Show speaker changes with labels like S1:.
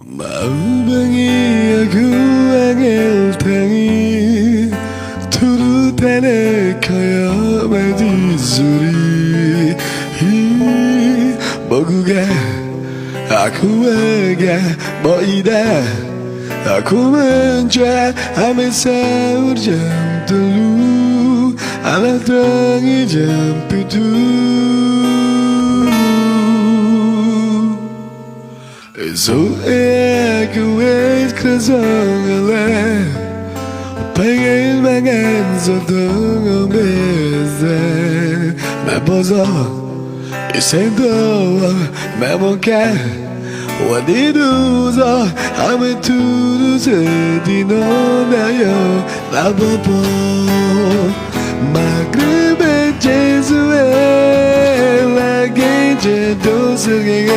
S1: 마음방이야 구왕을 탕이 투르타네 커요 말디 소리 먹으가 아쿠아가 뭐이다 아쿠만 자 하면서 우리 잠 dulu 알아당이 잠피두 So I can wait cause I'm alive pengen mangan sotong mesa mabozo isendo mamoka wadiduzo ame tudu sedino nayo labopo magrebe jesue lagi jedo sege